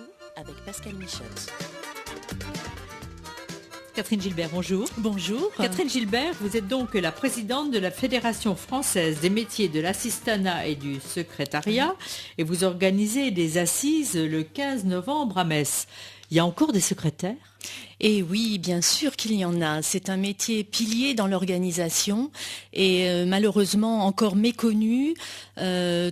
vous avec Pascal Michel. Catherine Gilbert, bonjour. Bonjour. Catherine Gilbert, vous êtes donc la présidente de la Fédération française des métiers de l'assistanat et du secrétariat et vous organisez des assises le 15 novembre à Metz. Il y a encore des secrétaires ? Et oui, bien sûr qu'il y en a. C'est un métier pilier dans l'organisation et malheureusement encore méconnu,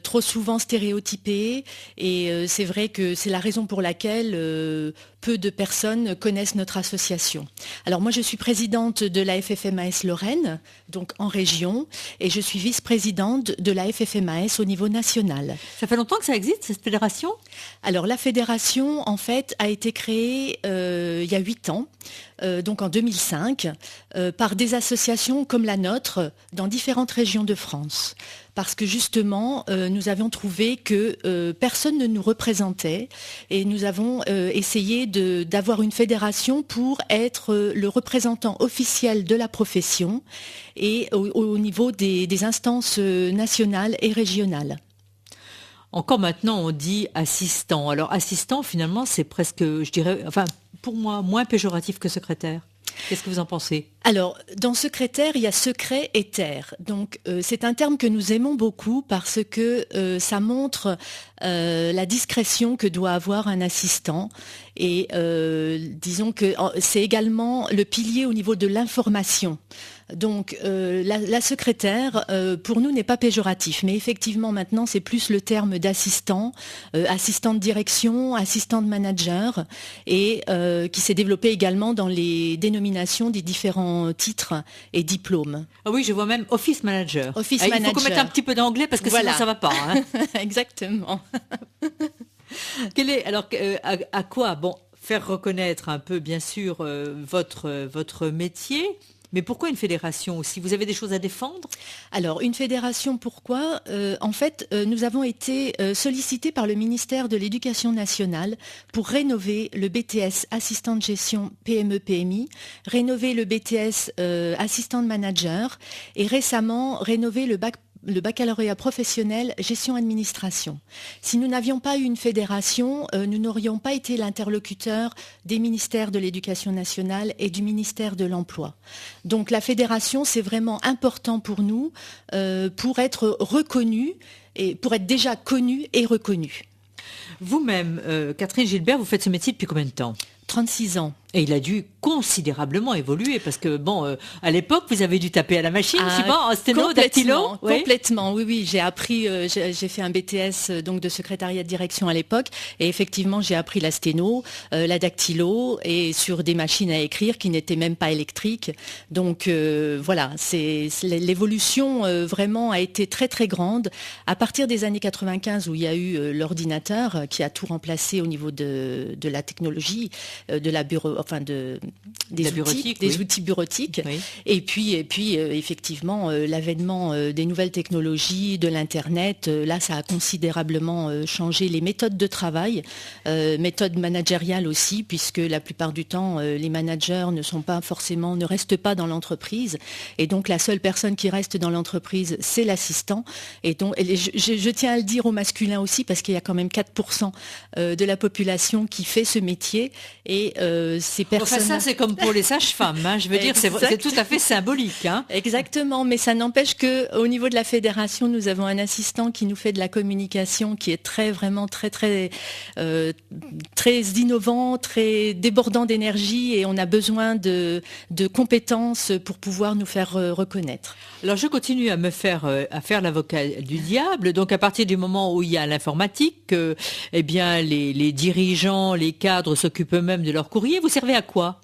trop souvent stéréotypé. Et c'est vrai que c'est la raison pour laquelle peu de personnes connaissent notre association. Alors moi, je suis présidente de la FFMAS Lorraine, donc en région, et je suis vice-présidente de la FFMAS au niveau national. Ça fait longtemps que ça existe, cette fédération ? Alors la fédération, en fait, a été créée il y a 8 ans. Donc en 2005, par des associations comme la nôtre dans différentes régions de France. Parce que justement, nous avions trouvé que personne ne nous représentait et nous avons essayé d'avoir une fédération pour être le représentant officiel de la profession et au niveau des instances nationales et régionales. Encore maintenant, on dit assistant. Alors assistant, finalement, c'est presque, je dirais, enfin, pour moi, moins péjoratif que secrétaire. Qu'est-ce que vous en pensez ? Alors, dans secrétaire, il y a secret et terre. Donc, c'est un terme que nous aimons beaucoup parce que ça montre la discrétion que doit avoir un assistant. Et disons que c'est également le pilier au niveau de l'information. Donc, la secrétaire, pour nous, n'est pas péjoratif. Mais effectivement, maintenant, c'est plus le terme d'assistant, assistant de direction, assistant de manager, et qui s'est développé également dans les dénominations des différents titres et diplômes. Ah oui, je vois même office manager. Office Il manager. faut qu'on mette un petit peu d'anglais parce que Voilà. sinon ça va pas. Hein. Exactement. À quoi ? Bon, faire reconnaître un peu, bien sûr, votre métier. Mais pourquoi une fédération aussi ? Vous avez des choses à défendre ? Alors, une fédération, pourquoi ? En fait, nous avons été sollicités par le ministère de l'Éducation nationale pour rénover le BTS assistant de gestion PME-PMI, rénover le BTS assistant de manager et récemment rénover le baccalauréat professionnel gestion-administration. Si nous n'avions pas eu une fédération, nous n'aurions pas été l'interlocuteur des ministères de l'Éducation nationale et du ministère de l'Emploi. Donc la fédération, c'est vraiment important pour nous pour être reconnus et pour être déjà connus et reconnus. Vous-même, Catherine Gilbert, vous faites ce métier depuis combien de temps ? 36 ans. Et il a dû considérablement évoluer parce que, bon, à l'époque, vous avez dû taper à la machine, je sais pas, en sténo, dactylo. Complètement, oui. J'ai appris, j'ai fait un BTS donc de secrétariat de direction à l'époque et effectivement, j'ai appris la sténo, la dactylo et sur des machines à écrire qui n'étaient même pas électriques. Donc voilà, l'évolution vraiment a été très très grande. À partir des années 95 où il y a eu l'ordinateur qui a tout remplacé au niveau de la technologie, de la des outils bureautiques. Oui. Et puis effectivement, l'avènement des nouvelles technologies, de l'Internet, là, ça a considérablement changé les méthodes de travail, méthodes managériales aussi, puisque la plupart du temps, les managers ne restent pas dans l'entreprise. Et donc, la seule personne qui reste dans l'entreprise, c'est l'assistant. Et donc, je tiens à le dire au masculin aussi, parce qu'il y a quand même 4% de la population qui fait ce métier. Et ces personnes... Enfin, ça, c'est comme pour les sages-femmes. Hein. Je veux dire, c'est tout à fait symbolique. Hein. Exactement, mais ça n'empêche qu'au niveau de la fédération, nous avons un assistant qui nous fait de la communication qui est vraiment très innovant, très débordant d'énergie et on a besoin de compétences pour pouvoir nous faire reconnaître. Alors, je continue à faire l'avocat du diable. Donc, à partir du moment où il y a l'informatique, eh bien, les dirigeants, les cadres s'occupent eux-mêmes de leur courrier. Vous servez à quoi ?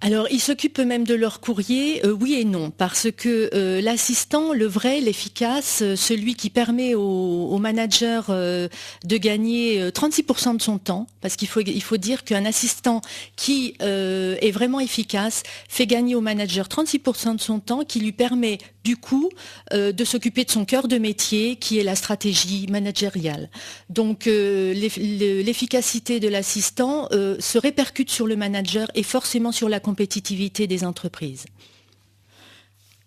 Alors, ils s'occupent même de leur courrier, oui et non, parce que l'assistant, le vrai, l'efficace, celui qui permet au manager de gagner 36% de son temps, parce qu'il faut dire qu'un assistant qui est vraiment efficace fait gagner au manager 36% de son temps, qui lui permet du coup de s'occuper de son cœur de métier, qui est la stratégie managériale. Donc, l'efficacité de l'assistant se répercute sur le manager et forcément sur la compétitivité des entreprises.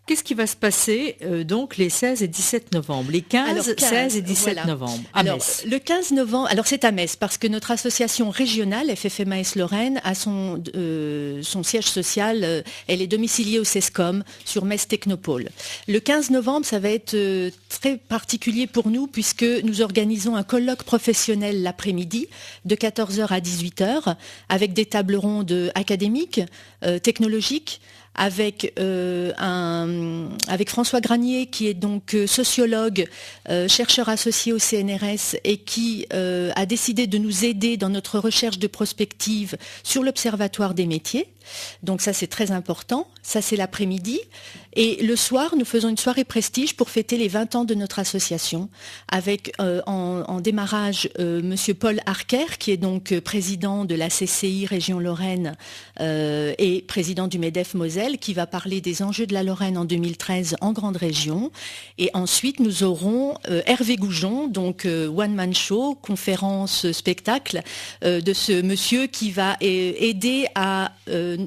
Qu'est-ce qui va se passer donc les 16 et 17 novembre, les 15, 16 et 17 novembre à Metz? Le 15 novembre, alors c'est à Metz parce que notre association régionale FFMAS Lorraine a son siège social, elle est domiciliée au CESCOM sur Metz Technopole. Le 15 novembre, ça va être très particulier pour nous puisque nous organisons un colloque professionnel l'après-midi de 14h à 18h avec des tables rondes académiques, technologiques, avec François Granier qui est donc sociologue, chercheur associé au CNRS et qui a décidé de nous aider dans notre recherche de prospective sur l'Observatoire des métiers. Donc ça c'est très important, ça c'est l'après-midi. Et le soir, nous faisons une soirée prestige pour fêter les 20 ans de notre association avec en démarrage Monsieur Paul Arquer qui est donc président de la CCI Région Lorraine et président du MEDEF Moselle qui va parler des enjeux de la Lorraine en 2013 en grande région. Et ensuite nous aurons Hervé Goujon, donc one man show, conférence, spectacle de ce monsieur qui va aider à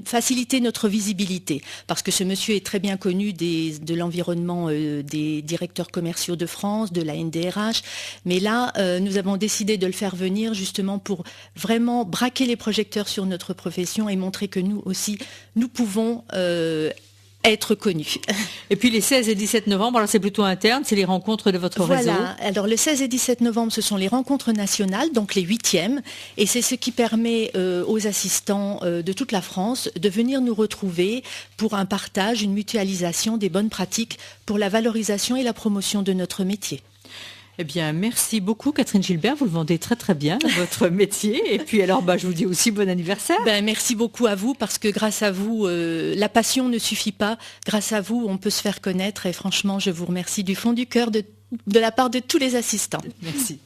faciliter notre visibilité parce que ce monsieur est très bien connu de l'environnement des directeurs commerciaux de France, de la NDRH, mais là nous avons décidé de le faire venir justement pour vraiment braquer les projecteurs sur notre profession et montrer que nous aussi nous pouvons être connus. Et puis les 16 et 17 novembre, alors c'est plutôt interne, c'est les rencontres de votre réseau. Voilà, alors le 16 et 17 novembre, ce sont les rencontres nationales, donc les 8e, et c'est ce qui permet aux assistants de toute la France de venir nous retrouver pour un partage, une mutualisation des bonnes pratiques pour la valorisation et la promotion de notre métier. Eh bien, merci beaucoup Catherine Gilbert, vous le vendez très très bien, votre métier. Et puis alors, je vous dis aussi bon anniversaire. Merci beaucoup à vous, parce que grâce à vous, la passion ne suffit pas. Grâce à vous, on peut se faire connaître. Et franchement, je vous remercie du fond du cœur de la part de tous les assistants. Merci.